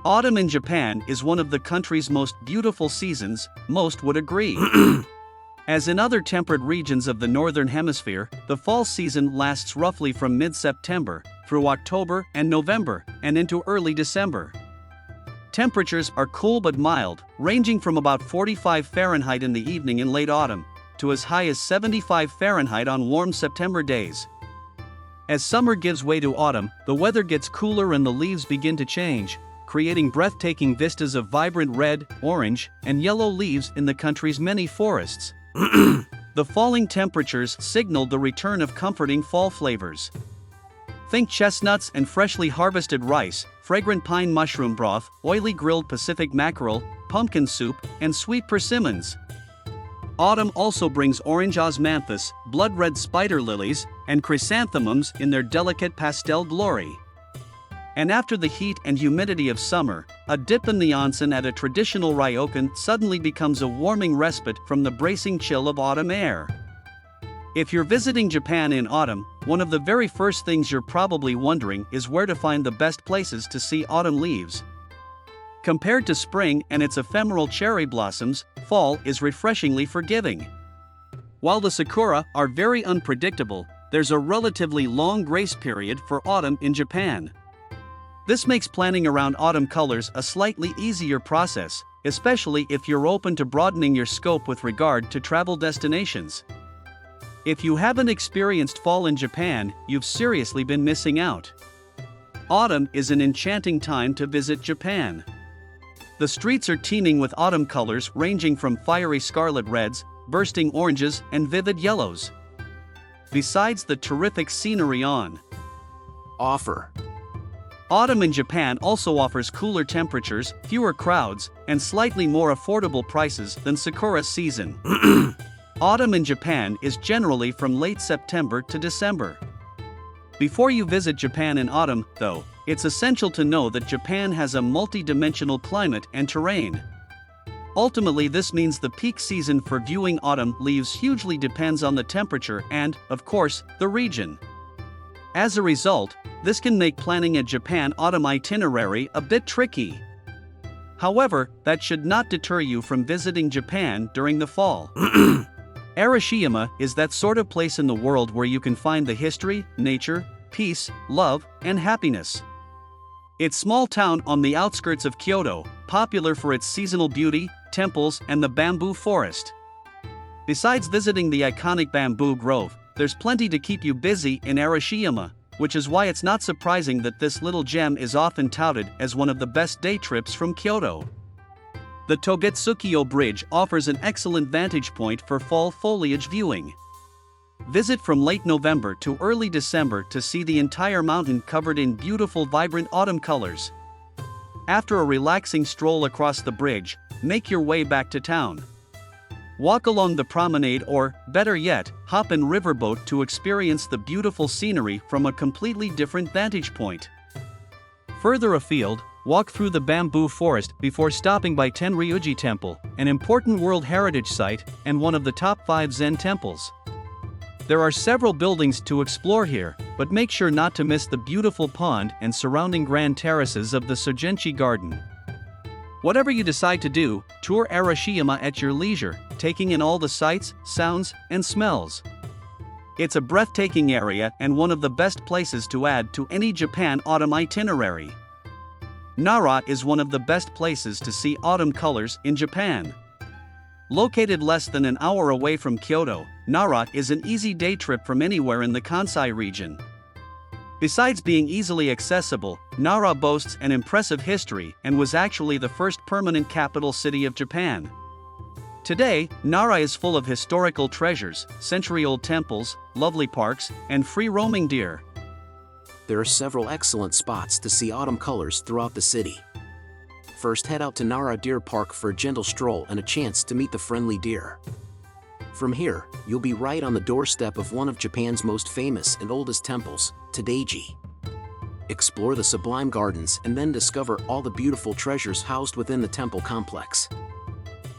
Autumn in Japan is one of the country's most beautiful seasons, most would agree. As in other temperate regions of the Northern Hemisphere, the fall season lasts roughly from mid-September through October and November, and into early December. Temperatures are cool but mild, ranging from about 45 Fahrenheit in the evening in late autumn, to as high as 75 Fahrenheit on warm September days. As summer gives way to autumn, the weather gets cooler and the leaves begin to change, creating breathtaking vistas of vibrant red, orange, and yellow leaves in the country's many forests. The falling temperatures signaled the return of comforting fall flavors. Think chestnuts and freshly harvested rice, fragrant pine mushroom broth, oily grilled Pacific mackerel, pumpkin soup, and sweet persimmons. Autumn also brings orange osmanthus, blood-red spider lilies, and chrysanthemums in their delicate pastel glory. And after the heat and humidity of summer, a dip in the onsen at a traditional ryokan suddenly becomes a warming respite from the bracing chill of autumn air. If you're visiting Japan in autumn, one of the very first things you're probably wondering is where to find the best places to see autumn leaves. Compared to spring and its ephemeral cherry blossoms, fall is refreshingly forgiving. While the sakura are very unpredictable, there's a relatively long grace period for autumn in Japan. This makes planning around autumn colors a slightly easier process, especially if you're open to broadening your scope with regard to travel destinations. If you haven't experienced fall in Japan, you've seriously been missing out. Autumn is an enchanting time to visit Japan. The streets are teeming with autumn colors ranging from fiery scarlet reds, bursting oranges, and vivid yellows. Besides the terrific scenery on offer, autumn in Japan also offers cooler temperatures, fewer crowds, and slightly more affordable prices than sakura season. Autumn in Japan is generally from late September to December. Before you visit Japan in autumn, though, it's essential to know that Japan has a multi-dimensional climate and terrain. Ultimately, this means the peak season for viewing autumn leaves hugely depends on the temperature and, of course, the region. As a result, this can make planning a Japan autumn itinerary a bit tricky. However, that should not deter you from visiting Japan during the fall. Arashiyama is that sort of place in the world where you can find the history, nature, peace, love, and happiness. It's a small town on the outskirts of Kyoto, popular for its seasonal beauty, temples, and the bamboo forest. Besides visiting the iconic bamboo grove, there's plenty to keep you busy in Arashiyama, which is why it's not surprising that this little gem is often touted as one of the best day trips from Kyoto. The Togetsukiyo Bridge offers an excellent vantage point for fall foliage viewing. Visit from late November to early December to see the entire mountain covered in beautiful vibrant autumn colors. After a relaxing stroll across the bridge, make your way back to town. Walk along the promenade or, better yet, hop in riverboat to experience the beautiful scenery from a completely different vantage point. Further afield, walk through the bamboo forest before stopping by Tenryuji Temple, an important World Heritage Site and one of the top 5 Zen temples. There are several buildings to explore here, but make sure not to miss the beautiful pond and surrounding grand terraces of the Sogenchi Garden. Whatever you decide to do, tour Arashiyama at your leisure, taking in all the sights, sounds, and smells. It's a breathtaking area and one of the best places to add to any Japan autumn itinerary. Nara is one of the best places to see autumn colors in Japan. Located less than an hour away from Kyoto, Nara is an easy day trip from anywhere in the Kansai region. Besides being easily accessible, Nara boasts an impressive history and was actually the first permanent capital city of Japan. Today, Nara is full of historical treasures, century-old temples, lovely parks, and free-roaming deer. There are several excellent spots to see autumn colors throughout the city. First, head out to Nara Deer Park for a gentle stroll and a chance to meet the friendly deer. From here, you'll be right on the doorstep of one of Japan's most famous and oldest temples, Todaiji. Explore the sublime gardens and then discover all the beautiful treasures housed within the temple complex.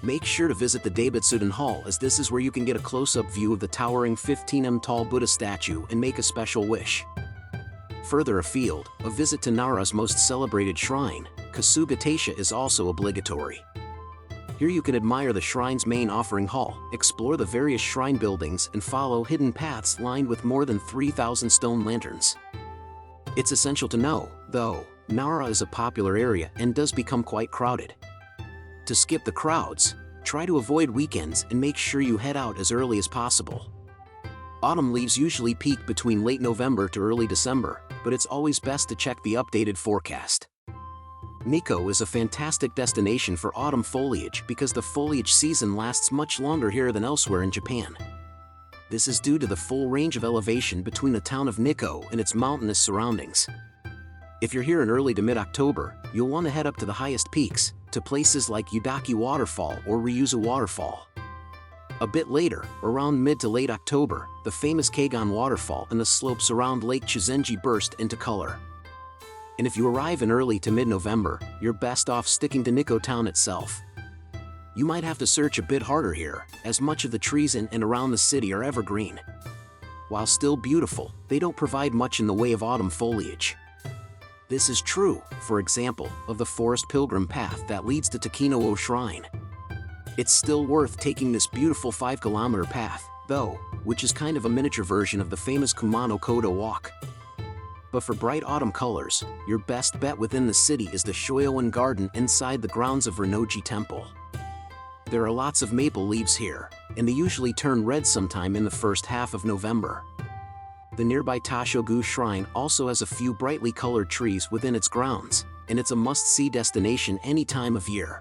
Make sure to visit the Daibutsudan Hall, as this is where you can get a close-up view of the towering 15-m tall Buddha statue and make a special wish. Further afield, a visit to Nara's most celebrated shrine, Kasuga Taisha, is also obligatory. Here you can admire the shrine's main offering hall, explore the various shrine buildings, and follow hidden paths lined with more than 3,000 stone lanterns. It's essential to know, though, Nara is a popular area and does become quite crowded. To skip the crowds, try to avoid weekends and make sure you head out as early as possible. Autumn leaves usually peak between late November to early December, but it's always best to check the updated forecast. Nikko is a fantastic destination for autumn foliage because the foliage season lasts much longer here than elsewhere in Japan. This is due to the full range of elevation between the town of Nikko and its mountainous surroundings. If you're here in early to mid-October, you'll want to head up to the highest peaks, to places like Yudaki Waterfall or Ryuzu Waterfall. A bit later, around mid to late October, the famous Kagon Waterfall and the slopes around Lake Chizenji burst into color. And if you arrive in early to mid-November, you're best off sticking to Nikko town itself. You might have to search a bit harder here, as much of the trees in and around the city are evergreen. While still beautiful, they don't provide much in the way of autumn foliage. This is true, for example, of the Forest Pilgrim Path that leads to Takino-o Shrine. It's still worth taking this beautiful 5-kilometer path, though, which is kind of a miniature version of the famous Kumano Kodo walk. But for bright autumn colors, your best bet within the city is the Shoyoin Garden inside the grounds of Rennoji Temple. There are lots of maple leaves here, and they usually turn red sometime in the first half of November. The nearby Tashogu Shrine also has a few brightly colored trees within its grounds, and it's a must-see destination any time of year.